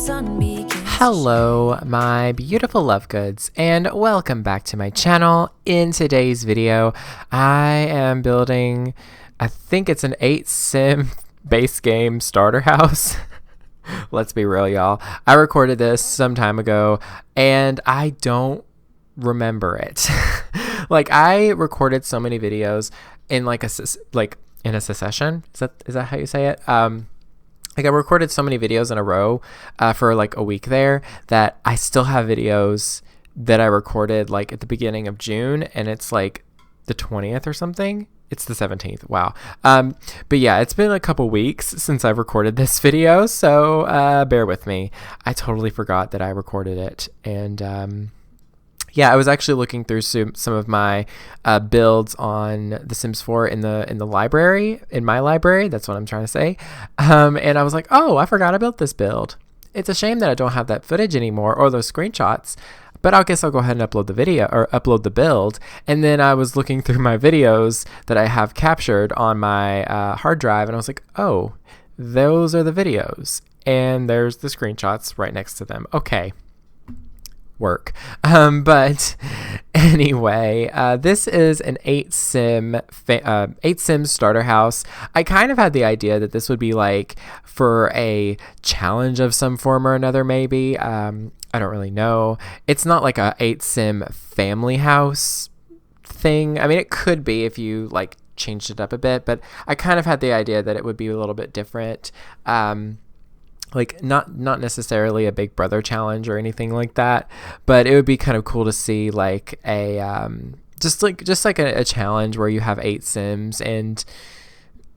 on me. Hello, my beautiful love goods, and welcome back to my channel. In today's video, I am building, I think it's an 8-sim base game starter house. Let's be real, y'all. I recorded this some time ago, and I don't remember it. Like, I recorded so many videos in in a succession. Is that how you say it? Like, I recorded so many videos in a row for like a week there that I still have videos that I recorded like at the beginning of June, and it's like the 20th or something. It's the 17th. Wow. But yeah, it's been a couple weeks since I've recorded this video, so bear with me. I totally forgot that I recorded it. And yeah, I was actually looking through some of my builds on The Sims 4 in the library, in my library. That's what I'm trying to say. And I was like, oh, I forgot I built this build. It's a shame that I don't have that footage anymore or those screenshots. But I guess I'll go ahead and upload the video or upload the build. And then I was looking through my videos that I have captured on my hard drive, and I was like, oh, those are the videos. And there's the screenshots right next to them. Okay. Work. But anyway, this is an 8-sim starter house. I kind of had the idea that this would be like for a challenge of some form or another, maybe. I don't really know. It's not like a 8-sim family house thing. I mean, it could be if you like changed it up a bit, but I kind of had the idea that it would be a little bit different. Like not necessarily a Big Brother challenge or anything like that, but it would be kind of cool to see like a just like a challenge where you have 8 Sims and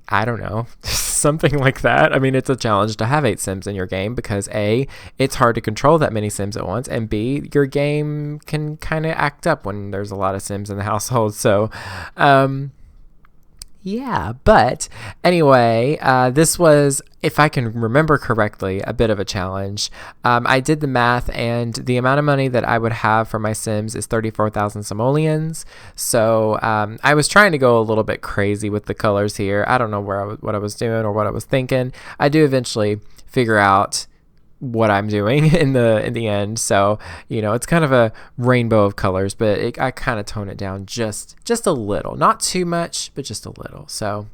I don't know, something like that. I mean, it's a challenge to have 8 Sims in your game because A, it's hard to control that many Sims at once, and B, your game can kind of act up when there's a lot of Sims in the household. So yeah, but anyway, this was, if I can remember correctly, a bit of a challenge. I did the math, and the amount of money that I would have for my Sims is 34,000 simoleons. So I was trying to go a little bit crazy with the colors here. I don't know what I was doing or what I was thinking. I do eventually figure out what I'm doing in the end, so you know, it's kind of a rainbow of colors, but I kind of tone it down just a little, not too much, but just a little. So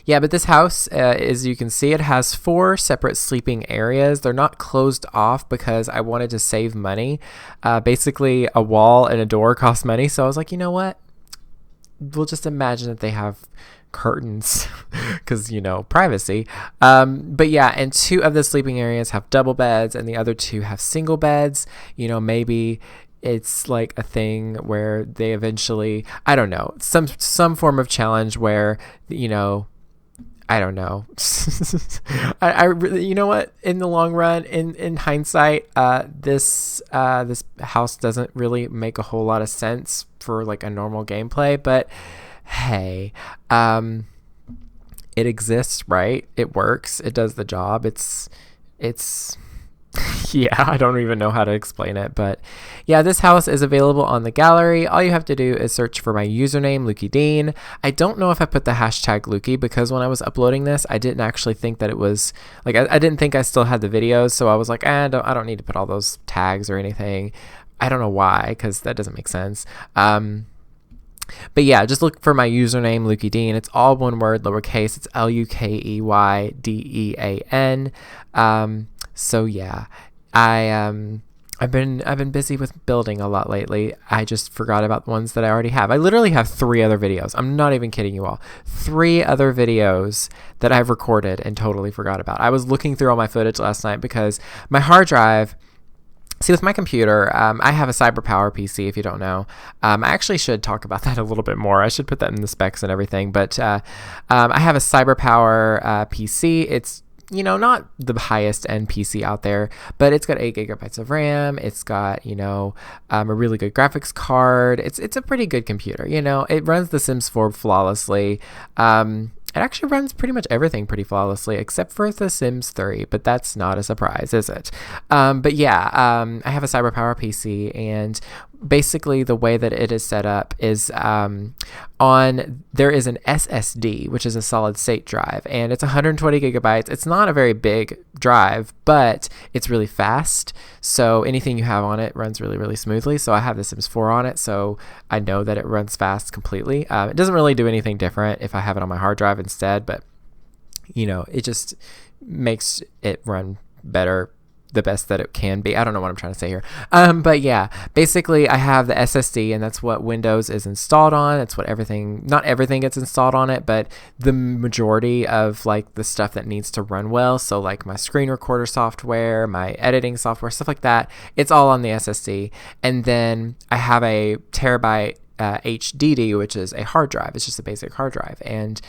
yeah, but this house, as you can see, it has 4 separate sleeping areas. They're not closed off because I wanted to save money. Basically, a wall and a door cost money, so I was like, you know what, we'll just imagine that they have curtains because, you know, privacy. But yeah, and 2 of the sleeping areas have double beds and the other 2 have single beds. You know, maybe it's like a thing where they eventually, I don't know, some form of challenge where, you know, I don't know. I really, you know what, in the long run, in hindsight, this house doesn't really make a whole lot of sense for like a normal gameplay, but hey, it exists, right? It works. It does the job. It's yeah, I don't even know how to explain it, but yeah, this house is available on the gallery. All you have to do is search for my username, lukeydean. I don't know if I put the hashtag Lukey because when I was uploading this, I didn't actually think that it was like, I didn't think I still had the videos, so I was like, I don't need to put all those tags or anything. I don't know why, because that doesn't make sense. But yeah, just look for my username, lukeydean. It's all one word, lowercase. It's LUKEYDEAN. So yeah, I've been busy with building a lot lately. I just forgot about the ones that I already have. I literally have 3 other videos. I'm not even kidding you all. 3 other videos that I've recorded and totally forgot about. I was looking through all my footage last night because my hard drive. See, with my computer, I have a CyberPower PC, if you don't know. I actually should talk about that a little bit more. I should put that in the specs and everything. But I have a CyberPower PC. It's, you know, not the highest end PC out there, but it's got 8 gigabytes of RAM. It's got, you know, a really good graphics card. It's a pretty good computer, you know. It runs The Sims 4 flawlessly. It actually runs pretty much everything pretty flawlessly except for The Sims 3, but that's not a surprise, is it? But yeah, I have a CyberPower PC, and basically the way that it is set up is there is an SSD, which is a solid state drive, and it's 120 gigabytes. It's not a very big drive, but it's really fast. So anything you have on it runs really, really smoothly. So I have the Sims 4 on it, so I know that it runs fast completely. It doesn't really do anything different if I have it on my hard drive instead, but it just makes it run better, the best that it can be. I don't know what I'm trying to say here. But yeah, basically I have the SSD, and that's what Windows is installed on. It's what not everything gets installed on it, but the majority of like the stuff that needs to run well. So like my screen recorder software, my editing software, stuff like that, it's all on the SSD. And then I have a terabyte HDD, which is a hard drive. It's just a basic hard drive. And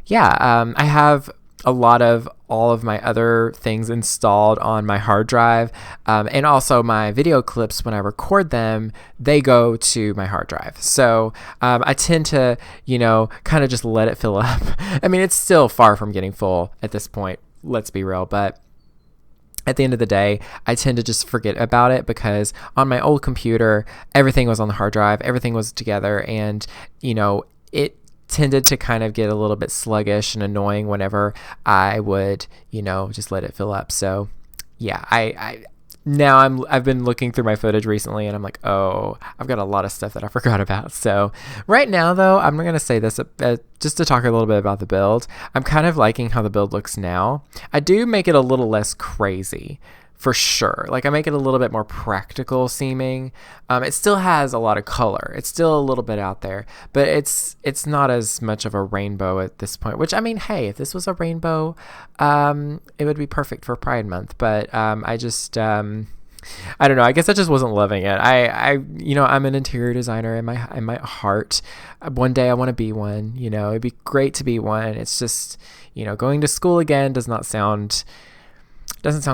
yeah, I have a lot of all of my other things installed on my hard drive, and also my video clips, when I record them, they go to my hard drive. So I tend to kind of just let it fill up. I mean, it's still far from getting full at this point, let's be real, but at the end of the day, I tend to just forget about it, because on my old computer, everything was on the hard drive, everything was together, and it tended to kind of get a little bit sluggish and annoying whenever I would, just let it fill up. So yeah, I've been looking through my footage recently, and I'm like, oh, I've got a lot of stuff that I forgot about. So right now, though, I'm going to say this just to talk a little bit about the build. I'm kind of liking how the build looks now. I do make it a little less crazy, for sure. Like, I make it a little bit more practical seeming. It still has a lot of color. It's still a little bit out there, but it's not as much of a rainbow at this point, which, I mean, hey, if this was a rainbow, it would be perfect for Pride Month. But I just, I don't know. I guess I just wasn't loving it. I'm an interior designer in my heart. One day I want to be one. It'd be great to be one. It's just, going to school again doesn't sound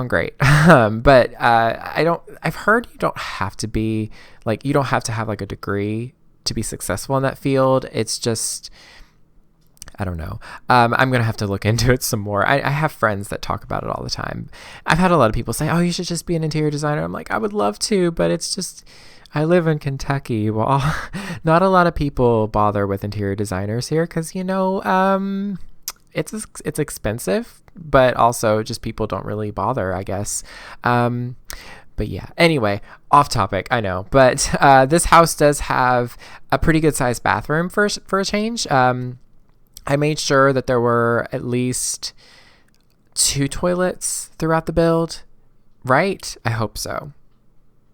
great. But I've heard you don't have to be like, you don't have to have like a degree to be successful in that field. It's just, I don't know. I'm going to have to look into it some more. I have friends that talk about it all the time. I've had a lot of people say, oh, you should just be an interior designer. I'm like, I would love to, but it's just, I live in Kentucky. Well, not a lot of people bother with interior designers here, because, it's expensive, but also just people don't really bother, I guess. But yeah, anyway, off topic, I know, but this house does have a pretty good sized bathroom for a change. I made sure that there were at least 2 toilets throughout the build, right? I hope so.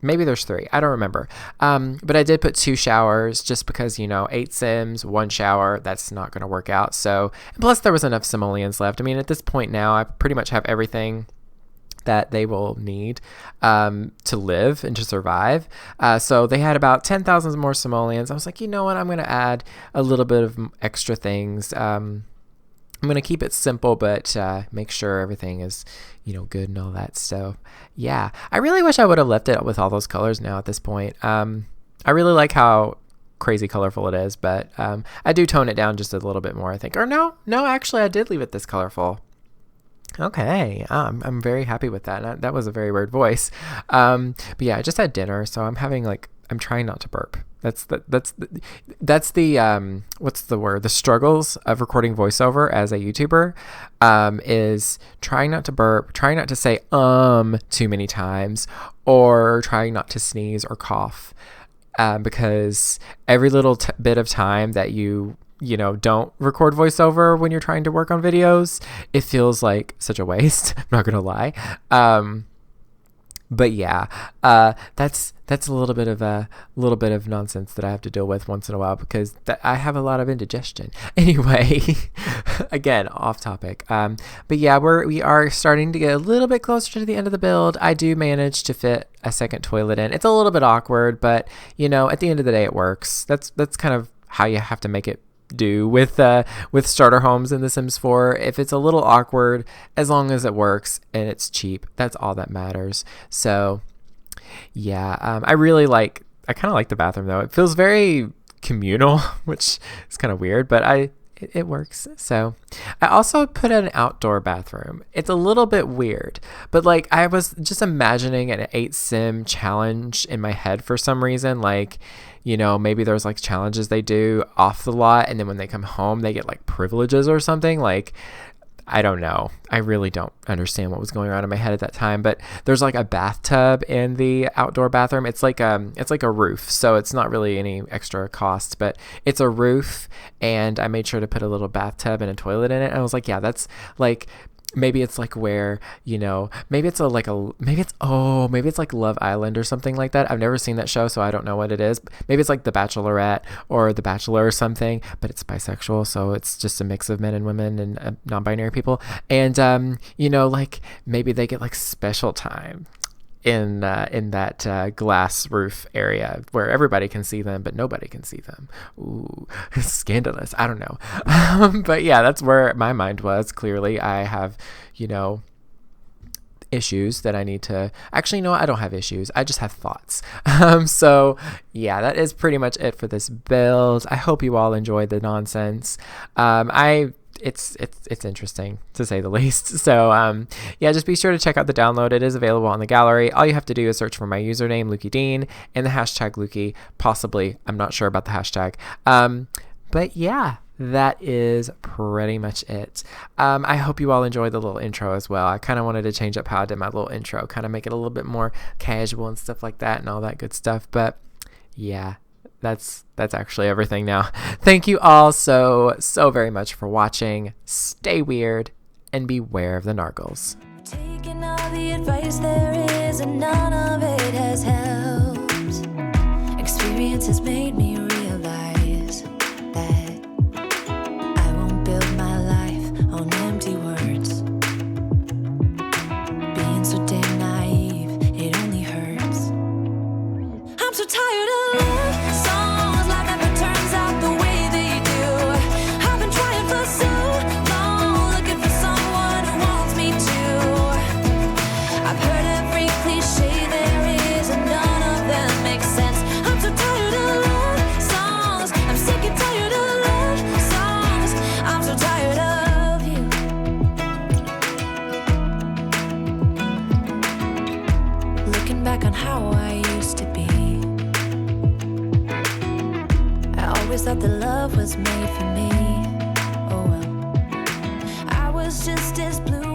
Maybe there's 3. I don't remember. But I did put 2 showers just because, 8 Sims, 1 shower, that's not going to work out. So, and plus there was enough simoleons left. I mean, at this point now, I pretty much have everything that they will need to live and to survive. So they had about 10,000 more simoleons. I was like, you know what? I'm going to add a little bit of extra things. I'm going to keep it simple, but make sure everything is, good and all that. So yeah, I really wish I would have left it with all those colors now at this point. I really like how crazy colorful it is, but I do tone it down just a little bit more, I think. Or no, actually I did leave it this colorful. Okay, I'm very happy with that. That was a very weird voice. But yeah, I just had dinner, so I'm trying not to burp. That's the what's the word? The struggles of recording voiceover as a YouTuber is trying not to burp, trying not to say too many times, or trying not to sneeze or cough, because every little bit of time that you don't record voiceover when you're trying to work on videos, it feels like such a waste. I'm not gonna lie. But yeah, that's a little bit of nonsense that I have to deal with once in a while, because I have a lot of indigestion. Anyway, again, off topic. But yeah, we are starting to get a little bit closer to the end of the build. I do manage to fit a second toilet in. It's a little bit awkward, but at the end of the day, it works. That's kind of how you have to make it do with starter homes in The Sims 4. If it's a little awkward, as long as it works and it's cheap, that's all that matters. So yeah, I kind of like the bathroom though. It feels very communal, which is kind of weird, but it works. So I also put an outdoor bathroom. It's a little bit weird, but like I was just imagining an 8sim challenge in my head for some reason. Like, you know, maybe there's like challenges they do off the lot, and then when they come home, they get like privileges or something. Like, I don't know. I really don't understand what was going on in my head at that time, but there's like a bathtub in the outdoor bathroom. It's like a roof, so it's not really any extra cost, but it's a roof, and I made sure to put a little bathtub and a toilet in it. And I was like, yeah, that's like, maybe it's like where, you know, maybe it's like Love Island or something like that. I've never seen that show, so I don't know what it is. Maybe it's like The Bachelorette or The Bachelor or something, but it's bisexual, so it's just a mix of men and women and non-binary people. And you know, like maybe they get like special time in that glass roof area where everybody can see them, but nobody can see them. Ooh, scandalous. I don't know. But yeah, that's where my mind was. Clearly, I have, you know, issues that I need to actually, no, I don't have issues. I just have thoughts. So yeah, that is pretty much it for this build. I hope you all enjoyed the nonsense. It's interesting to say the least. So yeah, just be sure to check out the download. It is available on the gallery. All you have to do is search for my username, lukeydean, and the hashtag Lukey. Possibly, I'm not sure about the hashtag. But yeah, that is pretty much it. I hope you all enjoyed the little intro as well. I kind of wanted to change up how I did my little intro, kind of make it a little bit more casual and stuff like that and all that good stuff. But yeah, that's actually everything now. Thank you all so very much for watching. Stay weird and beware of the nargles. Taking all the advice there is, and none of it has helped. Experience has made me realize that I won't build my life on empty words. Being so damn naive, it only hurts. I'm so tired of love songs, life never turns out the way they do. I've been trying for so long, looking for someone who wants me to. I've heard every cliche there is, and none of them make sense. I'm so tired of love songs. I'm sick and tired of love songs. I'm so tired of you. Looking back on how I used to be, I always thought that love was made for me. Oh well, I was just as blue